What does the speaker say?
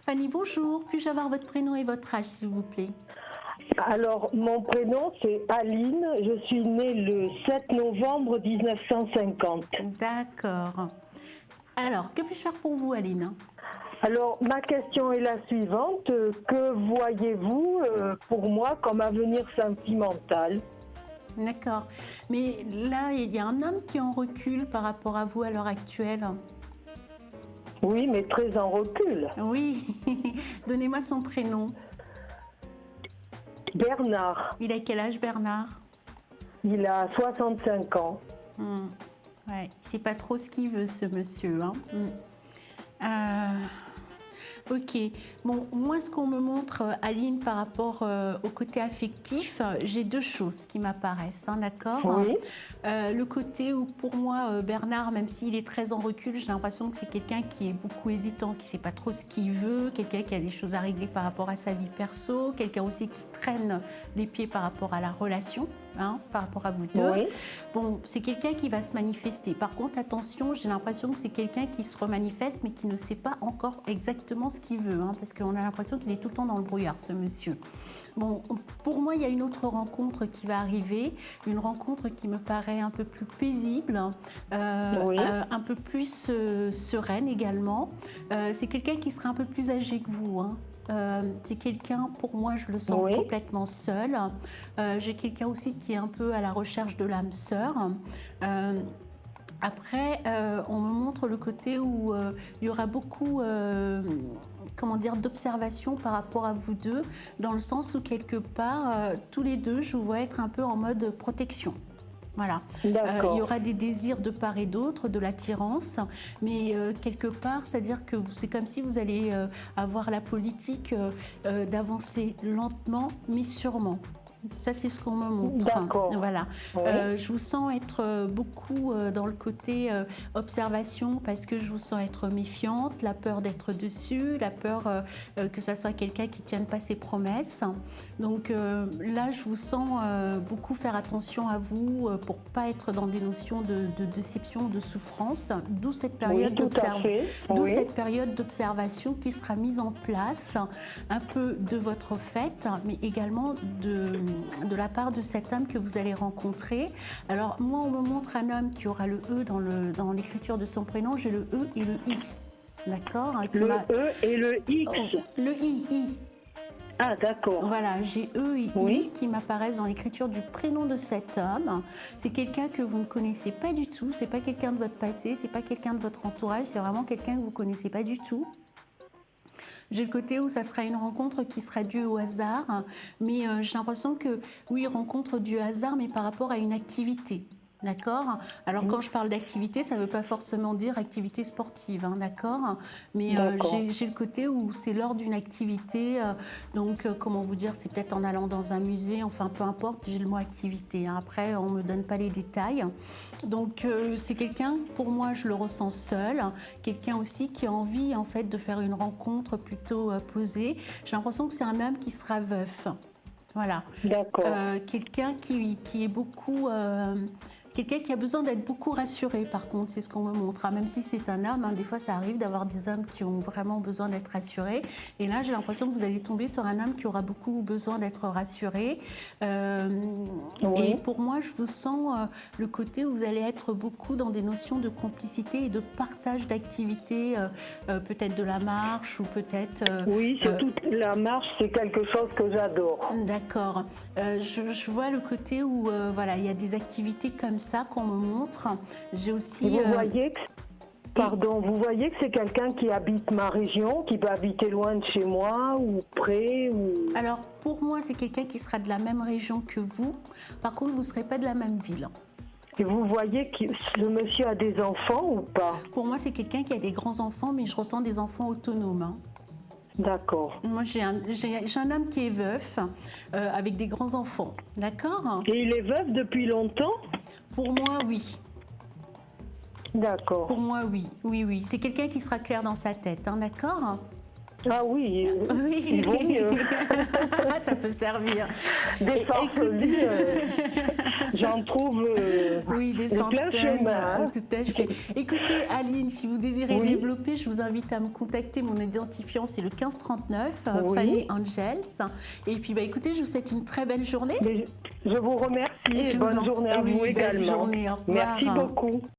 Fanny, bonjour. Puis-je avoir votre prénom et votre âge, s'il vous plaît? Alors, mon prénom, c'est Aline. Je suis née le 7 novembre 1950. D'accord. Alors, que puis-je faire pour vous, Aline? Alors, ma question est la suivante. Que voyez-vous pour moi comme avenir sentimental? D'accord. Mais là, il y a un homme qui est en recul par rapport à vous à l'heure actuelle. Oui, mais très en recul. Oui. Donnez-moi son prénom. Bernard, Il a quel âge, Bernard? il a 65 ans. Ouais, c'est pas trop ce qu'il veut, ce monsieur, hein. Ok. Bon, moi, ce qu'on me montre, Aline, par rapport au côté affectif, j'ai deux choses qui m'apparaissent, hein, d'accord? Oui. Le côté où, pour moi, Bernard, même s'il est très en recul, j'ai l'impression que c'est quelqu'un qui est beaucoup hésitant, qui ne sait pas trop ce qu'il veut, quelqu'un qui a des choses à régler par rapport à sa vie perso, quelqu'un aussi qui traîne les pieds par rapport à la relation. Hein, par rapport à vous deux. Oui. Bon, c'est quelqu'un qui va se manifester. Par contre, attention, j'ai l'impression que c'est quelqu'un qui se remanifeste, mais qui ne sait pas encore exactement ce qu'il veut, hein, parce qu'on a l'impression qu'il est tout le temps dans le brouillard, ce monsieur. Bon, pour moi, il y a une autre rencontre qui va arriver, une rencontre qui me paraît un peu plus paisible, Oui. un peu plus sereine également. C'est quelqu'un qui sera un peu plus âgé que vous, hein. C'est quelqu'un, pour moi, je le sens Oui. complètement seul. J'ai quelqu'un aussi qui est un peu à la recherche de l'âme sœur. Après, on me montre le côté où il y aura beaucoup, comment dire, d'observation par rapport à vous deux, dans le sens où quelque part, tous les deux, je vous vois être un peu en mode protection. Voilà. D'accord. Il y aura des désirs de part et d'autre, de l'attirance, mais quelque part, c'est-à-dire que c'est comme si vous allez avoir la politique d'avancer lentement, mais sûrement. Ça, c'est ce qu'on me montre. D'accord. Voilà. Oui. Je vous sens être beaucoup dans le côté observation parce que je vous sens être méfiante, la peur d'être dessus, la peur que ça soit quelqu'un qui ne tienne pas ses promesses. Donc là, je vous sens beaucoup faire attention à vous pour ne pas être dans des notions de déception, de souffrance. D'où cette période Oui, tout à fait. Oui. cette période d'observation qui sera mise en place un peu de votre fait, mais également de la part de cet homme que vous allez rencontrer. Alors moi, on me montre un homme qui aura le E dans l'écriture de son prénom. J'ai le E et le I. D'accord? Le E et le X. Le I. Ah, d'accord. Voilà, j'ai E et Oui. I qui m'apparaissent dans l'écriture du prénom de cet homme. C'est quelqu'un que vous ne connaissez pas du tout. C'est pas quelqu'un de votre passé. C'est pas quelqu'un de votre entourage. C'est vraiment quelqu'un que vous connaissez pas du tout. J'ai le côté où ça sera une rencontre qui sera due au hasard, mais j'ai l'impression que, oui, rencontre du hasard, mais par rapport à une activité. D'accord? Alors, quand je parle d'activité, ça ne veut pas forcément dire activité sportive, hein, d'accord? Mais j'ai le côté où c'est lors d'une activité, donc, comment vous dire, c'est peut-être en allant dans un musée, enfin, peu importe, j'ai le mot activité, hein. Après, on ne me donne pas les détails. Donc, c'est quelqu'un, pour moi, je le ressens seul, quelqu'un aussi qui a envie, en fait, de faire une rencontre plutôt posée. J'ai l'impression que c'est un homme qui sera veuf. Voilà. D'accord. Quelqu'un qui est beaucoup... quelqu'un qui a besoin d'être beaucoup rassuré, par contre, c'est ce qu'on me montre. Même si c'est un homme, hein, des fois, ça arrive d'avoir des hommes qui ont vraiment besoin d'être rassurés. Et là, j'ai l'impression que vous allez tomber sur un homme qui aura beaucoup besoin d'être rassuré. Oui. Et pour moi, je vous sens le côté où vous allez être beaucoup dans des notions de complicité et de partage d'activités, peut-être de la marche ou peut-être... Oui, surtout la marche, c'est quelque chose que j'adore. D'accord. Je vois le côté où voilà, il y a des activités comme ça qu'on me montre. J'ai aussi. Vous voyez que, vous voyez que c'est quelqu'un qui habite ma région, qui peut habiter loin de chez moi ou près ou... Alors pour moi, c'est quelqu'un qui sera de la même région que vous. Par contre, vous ne serez pas de la même ville. Et vous voyez que le monsieur a des enfants ou pas? Pour moi, c'est quelqu'un qui a des grands enfants, mais je ressens des enfants autonomes, hein. D'accord. Moi, j'ai un homme qui est veuf, avec des grands enfants. D'accord? Et il est veuf depuis longtemps? Pour moi, oui. D'accord. Pour moi, oui. Oui. C'est quelqu'un qui sera clair dans sa tête, hein, d'accord? Ah oui, Oui, il vaut mieux. ça peut servir. Des Et- farfelus, j'en trouve Oui, des le plein centaines, chemin. Hein. tout à fait. Écoutez, Aline, si vous désirez Oui. développer, je vous invite à me contacter. Mon identifiant, c'est le 1539, Oui. Fanny Angels. Et puis, écoutez, je vous souhaite une très belle journée. Mais je vous remercie Et et je vous bonne en- journée à oui, vous belle également. journée, au revoir. Merci beaucoup.